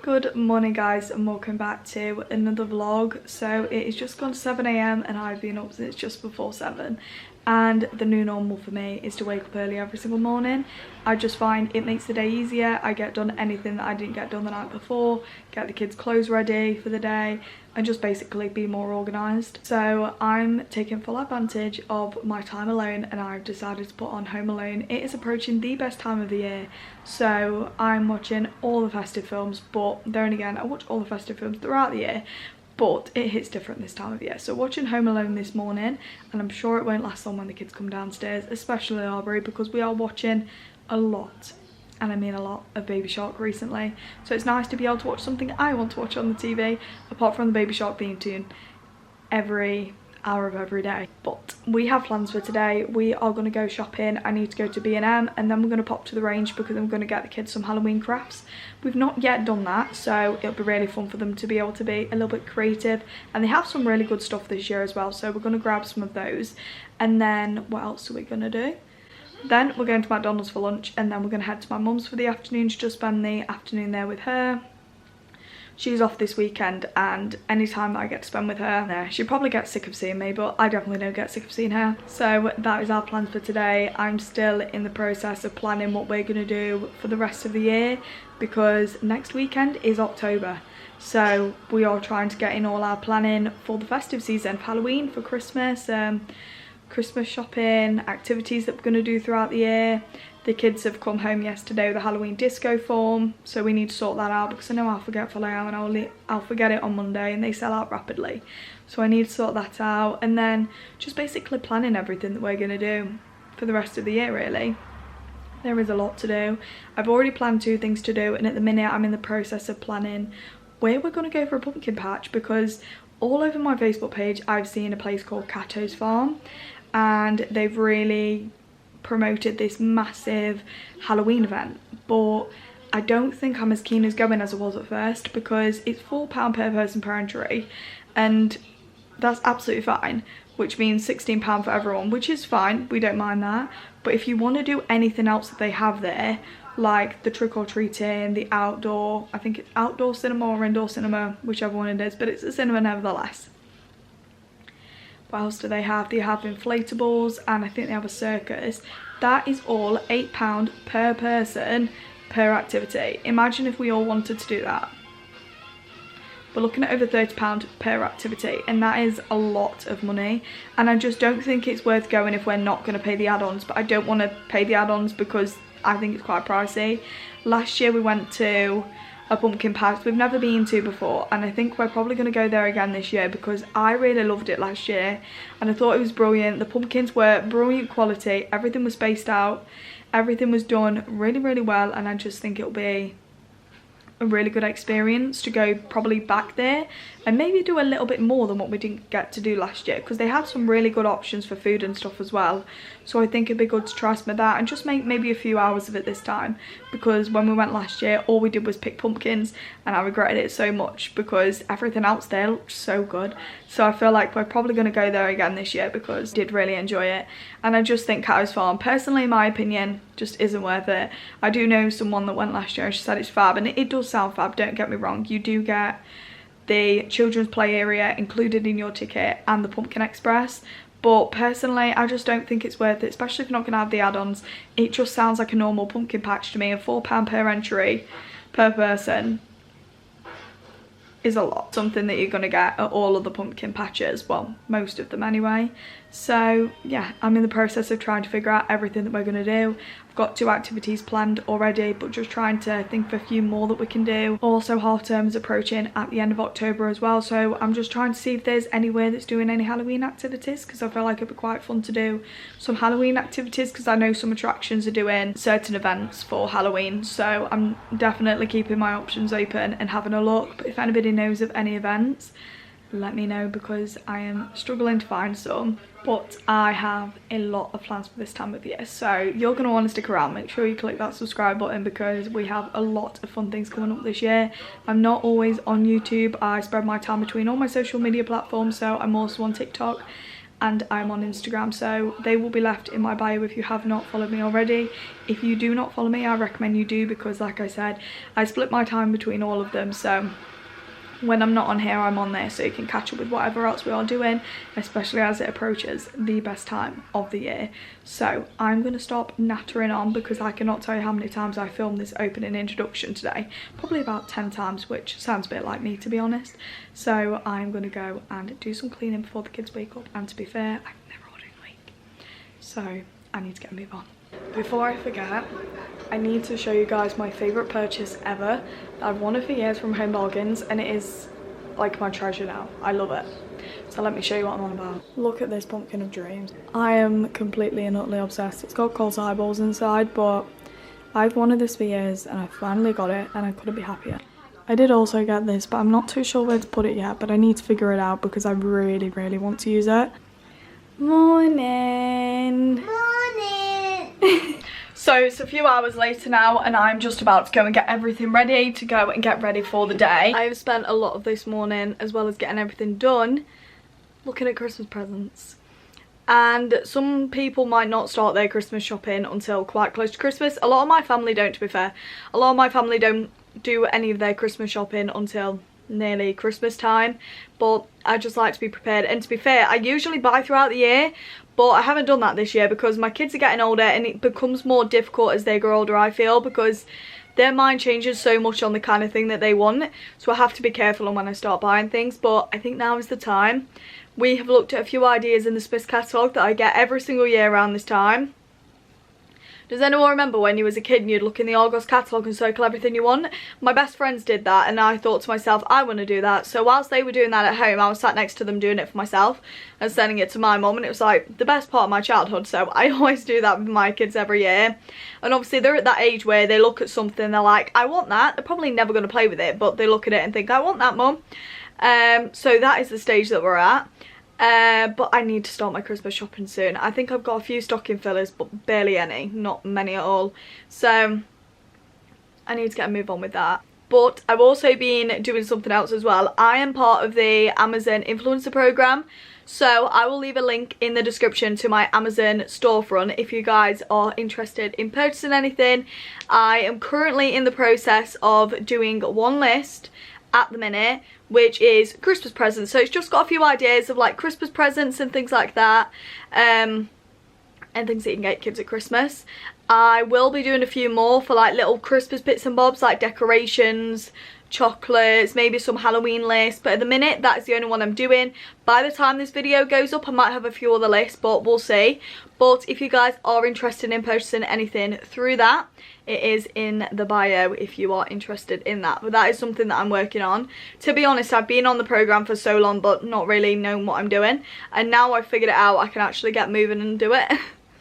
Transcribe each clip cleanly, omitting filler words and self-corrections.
Good morning guys, and welcome back to another vlog. So it is just gone 7 AM and I've been up since just before 7, and the new normal for me is to wake up early every single morning. I just find it makes the day easier. I get done anything that I didn't get done the night before, get the kids' clothes ready for the day, and just basically be more organised. So I'm taking full advantage of my time alone, and I've decided to put on Home Alone. It is approaching the best time of the year, so I'm watching all the festive films. But then again, I watch all the festive films throughout the year, but it hits different this time of year. So watching Home Alone this morning, and I'm sure it won't last long when the kids come downstairs, especially Aubrey, because we are watching a lot, and I mean a lot, of Baby Shark recently. So it's nice to be able to watch something I want to watch on the TV, apart from the Baby Shark theme tune every hour of every day. But we have plans for today. We are going to go shopping. I need to go to B&M, and then we're going to pop to the range because I'm going to get the kids some Halloween crafts. We've not yet done that, so it'll be really fun for them to be able to be a little bit creative, and they have some really good stuff this year as well, so we're going to grab some of those. And then what else are we going to do? Then we're going to McDonald's for lunch, and then we're going to head to my mum's for the afternoon to just spend the afternoon there with her. She's off this weekend, and any time that I get to spend with her, she probably gets sick of seeing me, but I definitely don't get sick of seeing her. So that is our plans for today. I'm still in the process of planning what we're going to do for the rest of the year, because next weekend is October. So we are trying to get in all our planning for the festive season, for Halloween, for Christmas, Christmas shopping, activities that we're going to do throughout the year. The kids have come home yesterday with a Halloween disco form, so we need to sort that out, because I know how forgetful I am, and I'll forget it on Monday, and they sell out rapidly. So I need to sort that out, and then just basically planning everything that we're going to do for the rest of the year, really. There is a lot to do. I've already planned 2 things to do, and at the minute I'm in the process of planning where we're going to go for a pumpkin patch, because all over my Facebook page I've seen a place called Cato's Farm, and they've really promoted this massive Halloween event, but I don't think I'm as keen as going as I was at first, because it's £4 per person per entry, and that's absolutely fine, which means £16 for everyone, which is fine, we don't mind that. But if you want to do anything else that they have there, like the trick-or-treating, the outdoor, I think it's outdoor cinema or indoor cinema, whichever one it is, but it's a cinema nevertheless. What else do they have? They have inflatables, and I think they have a circus. That is all £8 per person per activity. Imagine if we all wanted to do that. We're looking at over £30 per activity, and that is a lot of money, and I just don't think it's worth going if we're not going to pay the add-ons. But I don't want to pay the add-ons because I think it's quite pricey. Last year we went to a pumpkin patch we've never been to before, and I think we're probably going to go there again this year, because I really loved it last year and I thought it was brilliant. The pumpkins were brilliant quality, everything was spaced out, everything was done really, really well, and I just think it'll be a really good experience to go probably back there and maybe do a little bit more than what we didn't get to do last year, because they had some really good options for food and stuff as well. So I think it'd be good to try some of that and just make maybe a few hours of it this time, because when we went last year all we did was pick pumpkins, and I regretted it so much because everything else there looked so good. So I feel like we're probably going to go there again this year, because I did really enjoy it, and I just think Cato's Farm, personally in my opinion, just isn't worth it. I do know someone that went last year and she said it's fab, and it does sound fab, don't get me wrong. You do get the children's play area included in your ticket and the Pumpkin Express, but personally I just don't think it's worth it, especially if you're not going to have the add-ons. It just sounds like a normal pumpkin patch to me, and £4 per entry per person is a lot. Something that you're going to get at all of the pumpkin patches, well, most of them anyway. So yeah, I'm in the process of trying to figure out everything that we're going to do. I've got 2 activities planned already, but just trying to think of a few more that we can do. Also, half term is approaching at the end of October as well, so I'm just trying to see if there's anywhere that's doing any Halloween activities, because I feel like it'd be quite fun to do some Halloween activities, because I know some attractions are doing certain events for Halloween. So I'm definitely keeping my options open and having a look. But if anybody knows of any events, let me know, because I am struggling to find some. But I have a lot of plans for this time of year, so you're going to want to stick around. Make sure you click that subscribe button, because we have a lot of fun things coming up this year. I'm not always on YouTube. I spread my time between all my social media platforms, so I'm also on TikTok and I'm on Instagram, so they will be left in my bio if you have not followed me already. If you do not follow me, I recommend you do, because like I said, I split my time between all of them, so when I'm not on here, I'm on there, so you can catch up with whatever else we are doing, especially as it approaches the best time of the year. So I'm going to stop nattering on, because I cannot tell you how many times I filmed this opening introduction today. Probably about 10 times, which sounds a bit like me, to be honest. So I'm going to go and do some cleaning before the kids wake up, and to be fair, I've never ordered a week, so I need to get a move on. Before I forget, I need to show you guys my favourite purchase ever that I've wanted for years from Home Bargains, and it is like my treasure now. I love it. So let me show you what I'm on about. Look at this pumpkin of dreams. I am completely and utterly obsessed. It's got Coles eyeballs inside, but I've wanted this for years and I finally got it, and I couldn't be happier. I did also get this, but I'm not too sure where to put it yet, but I need to figure it out because I really, really want to use it. Morning. So it's a few hours later now, and I'm just about to go and get everything ready to go and get ready for the day. I've spent a lot of this morning, as well as getting everything done, looking at Christmas presents. And some people might not start their Christmas shopping until quite close to Christmas. A lot of my family don't, to be fair. A lot of my family don't do any of their Christmas shopping until nearly Christmas time, but I just like to be prepared. And to be fair, I usually buy throughout the year, but I haven't done that this year because my kids are getting older, and it becomes more difficult as they grow older, I feel, because their mind changes so much on the kind of thing that they want, so I have to be careful on when I start buying things. But I think now is the time. We have looked at a few ideas in the Smiths catalogue that I get every single year around this time. Does anyone remember when you was a kid and you'd look in the Argos catalogue and circle everything you want? My best friends did that, and I thought to myself, I want to do that. So whilst they were doing that at home, I was sat next to them doing it for myself and sending it to my mum, and it was like the best part of my childhood. So I always do that with my kids every year. And obviously they're at that age where they look at something, they're like, I want that. They're probably never going to play with it, but they look at it and think, I want that, mum. So that is the stage that we're at. But I need to start my Christmas shopping soon. I think I've got a few stocking fillers, but barely any, not many at all. So I need to get a move on with that. But I've also been doing something else as well. I am part of the Amazon influencer program, so I will leave a link in the description to my Amazon storefront if you guys are interested in purchasing anything. I am currently in the process of doing one list at the minute, which is Christmas presents. So it's just got a few ideas of like Christmas presents and things like that, and things that you can get kids at Christmas. I will be doing a few more for like little Christmas bits and bobs, like decorations, chocolates, maybe some Halloween lists, but at the minute that's the only one I'm doing. By the time this video goes up, I might have a few other lists, but we'll see. But if you guys are interested in purchasing anything through that, it is in the bio if you are interested in that. But that is something that I'm working on. To be honest, I've been on the program for so long but not really knowing what I'm doing, and now I've figured it out, I can actually get moving and do it.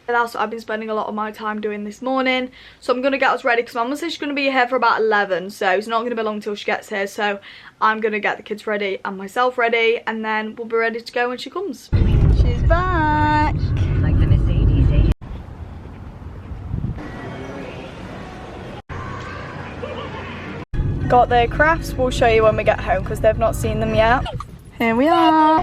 That's what I've been spending a lot of my time doing this morning. So I'm going to get us ready, because my mum says she's going to be here for about 11, so it's not going to be long till she gets here. So I'm going to get the kids ready and myself ready, and then we'll be ready to go when she comes. She's back! Like the Mercedes, Got their crafts, we'll show you when we get home because they've not seen them yet. Here we are!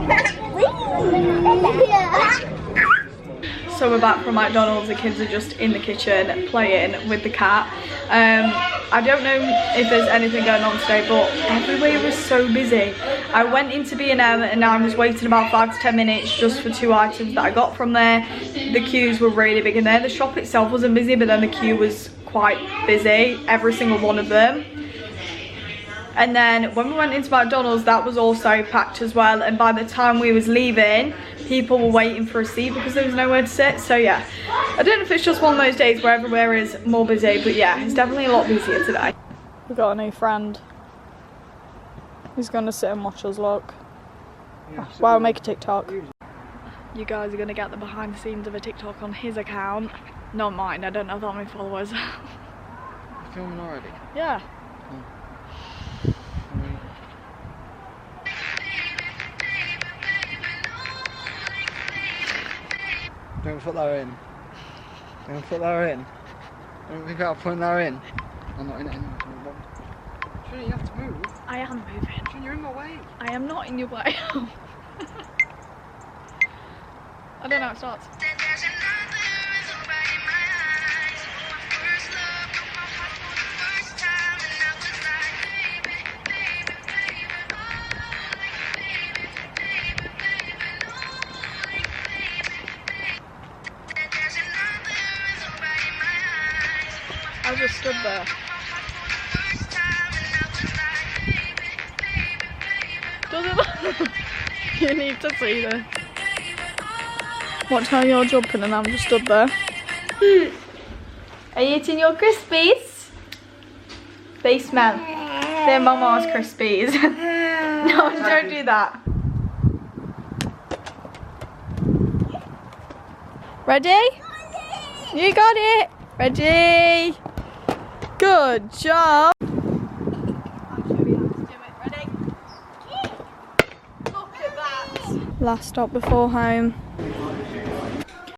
So we're back from McDonald's, the kids are just in the kitchen playing with the cat. I don't know if there's anything going on today, but everywhere was so busy. I went into B&M and I was waiting about 5 to 10 minutes just for 2 items that I got from there. The queues were really big in there. The shop itself wasn't busy, but then the queue was quite busy, every single one of them. And then when we went into McDonald's, that was also packed as well, and by the time we was leaving, people were waiting for a seat because there was nowhere to sit. So yeah, I don't know if it's just one of those days where everywhere is more busy, but yeah, it's definitely a lot busier today. We've got a new friend. He's gonna sit and watch us, look. Wow, make a TikTok. You guys are gonna get the behind the scenes of a TikTok on his account, not mine. I don't know that many followers. You're filming already? Yeah. Don't put that in. Don't put that in. Don't think about putting that in. I'm not in it anymore. Trini, you have to move. I am moving. Trini, you're in my way. I am not in your way. I don't know how it starts. I just stood there. Does it? You need to see this. Watch how you're jumping and I'm just stood there. Are you eating your Crispies? They smell. They're Mama's Crispies. No, don't do that. Ready? You got it. Ready? Good job. I'll show you how to do it. Ready? Look at that. Last stop before home.